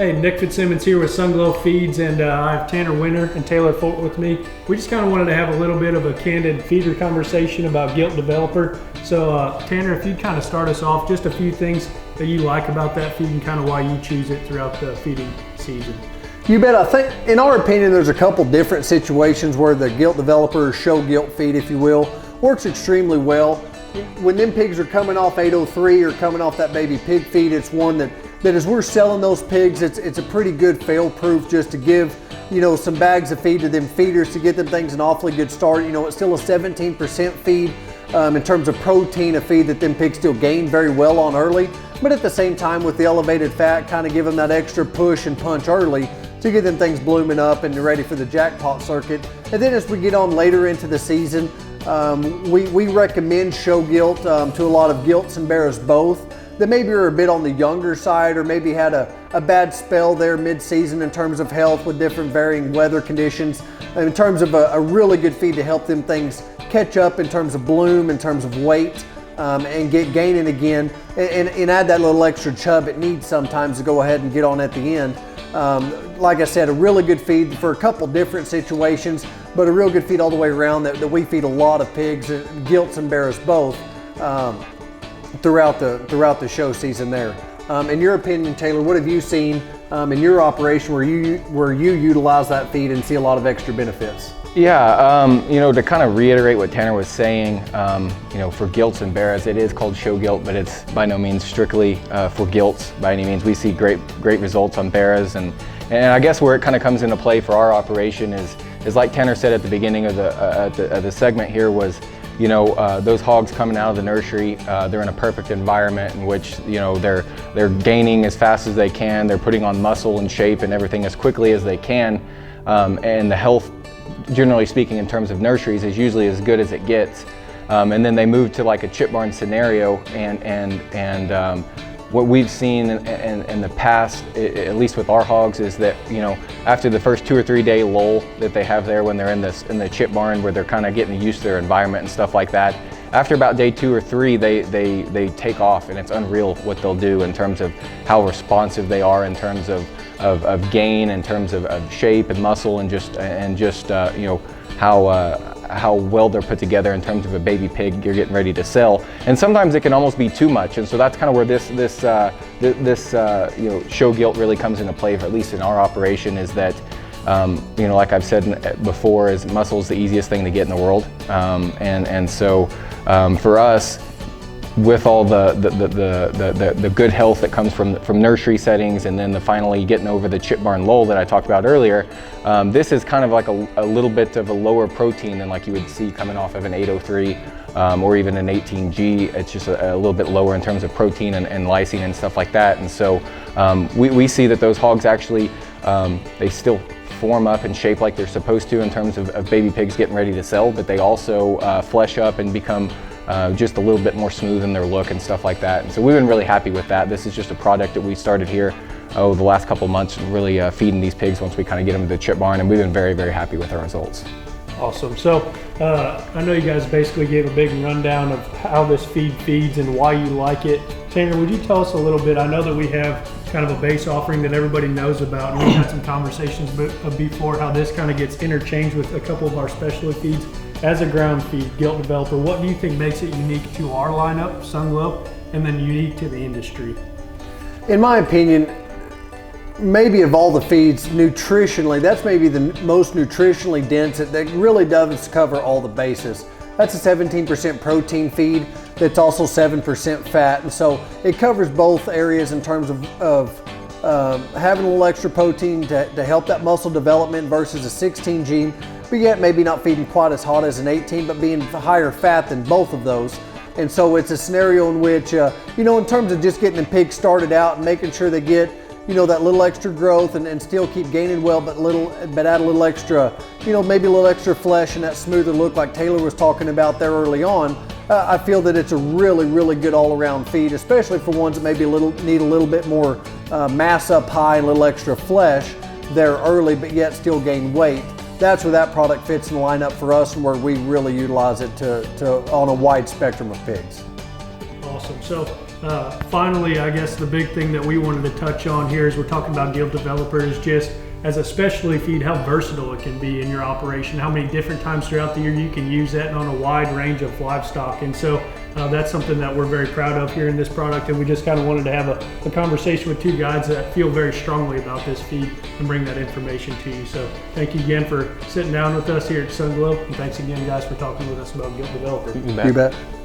Hey, Nick Fitzsimmons here with Sunglo Feeds, and I have Tanner Winter and Taylor Fort with me. We just kind of wanted to have a little bit of a candid feeder conversation about Gilt Developer. So Tanner, if you'd kind of start us off, just a few things that you like about that feed and kind of why you choose it throughout the feeding season. You bet. I think, in our opinion, there's a couple different situations where the Gilt Developer show gilt feed, if you will, works extremely well. When them pigs are coming off 803 or coming off that baby pig feed, it's one that as we're selling those pigs, it's a pretty good fail-proof just to give, some bags of feed to them feeders to get them things an awfully good start. It's still a 17% feed in terms of protein, a feed that them pigs still gain very well on early, but at the same time with the elevated fat, kind of give them that extra push and punch early to get them things blooming up and ready for the jackpot circuit. And then as we get on later into the season, we recommend show gilt to a lot of gilts and bears both that maybe are a bit on the younger side or maybe had a bad spell there mid-season in terms of health with different varying weather conditions, in terms of a really good feed to help them things catch up in terms of bloom, in terms of weight, and get gaining again, and add that little extra chub it needs sometimes to go ahead and get on at the end. Like I said, a really good feed for a couple different situations, but a real good feed all the way around that we feed a lot of pigs, gilts and bears both, throughout the show season there. In your opinion, Taylor, what have you seen in your operation where you utilize that feed and see a lot of extra benefits? Yeah, to kind of reiterate what Tanner was saying, for gilts and bears, it is called show gilt, but it's by no means strictly for gilts by any means. We see great results on bears, and I guess where it kind of comes into play for our operation is like Tanner said at the beginning of the segment here was, those hogs coming out of the nursery, they're in a perfect environment in which, they're gaining as fast as they can, they're putting on muscle and shape and everything as quickly as they can, and the health, generally speaking, in terms of nurseries, is usually as good as it gets. And then they move to like a chip barn scenario, and what we've seen in the past, at least with our hogs, is that after the first 2 or 3 day lull that they have there when they're in the chip barn where they're kind of getting used to their environment and stuff like that, after about day 2 or 3 they take off, and it's unreal what they'll do in terms of how responsive they are in terms of gain, in terms of shape and muscle, and just how well they're put together in terms of a baby pig you're getting ready to sell. And sometimes it can almost be too much, and so that's kind of where this show gilt really comes into play, for at least in our operation, is that like I've said before, is muscle's the easiest thing to get in the world, and so for us, with all the good health that comes from nursery settings, and then finally getting over the chip barn lull that I talked about earlier, this is kind of like a little bit of a lower protein than like you would see coming off of an 803 or even an 18G. It's just a little bit lower in terms of protein and lysine and stuff like that. And so we see that those hogs actually, they still form up and shape like they're supposed to in terms of baby pigs getting ready to sell, but they also flesh up and become just a little bit more smooth in their look and stuff like that. And so we've been really happy with that. This is just a product that we started here the last couple months, really feeding these pigs once we kind of get them to the chip barn, and we've been very, very happy with our results. Awesome. So I know you guys basically gave a big rundown of how this feed feeds and why you like it. Tanner, would you tell us a little bit? I know that we have kind of a base offering that everybody knows about, and we had some conversations before how this kind of gets interchanged with a couple of our specialty feeds. As a ground feed, Gilt Developer, what do you think makes it unique to our lineup, Sunglo, and then unique to the industry? In my opinion, maybe of all the feeds, nutritionally, that's maybe the most nutritionally dense. That really does cover all the bases. That's a 17% protein feed that's also 7% fat, and so it covers both areas in terms of having a little extra protein to help that muscle development versus a 16 gene, but yet maybe not feeding quite as hot as an 18, but being higher fat than both of those. And so it's a scenario in which, in terms of just getting the pigs started out and making sure they get, that little extra growth and still keep gaining well, but add a little extra, maybe a little extra flesh and that smoother look like Taylor was talking about there early on. I feel that it's a really, really good all-around feed, especially for ones that maybe need a little bit more mass up high and a little extra flesh there early, but yet still gain weight. That's where that product fits in the lineup for us, and where we really utilize it to on a wide spectrum of pigs. Awesome. So finally, I guess the big thing that we wanted to touch on here as we're talking about Gilt Developer is just as a specialty feed, how versatile it can be in your operation, how many different times throughout the year you can use that on a wide range of livestock. And so that's something that we're very proud of here in this product, and we just kind of wanted to have a conversation with two guys that feel very strongly about this feed and bring that information to you. So thank you again for sitting down with us here at Sunglo, and thanks again guys for talking with us about Gilt Developer. You bet. You bet.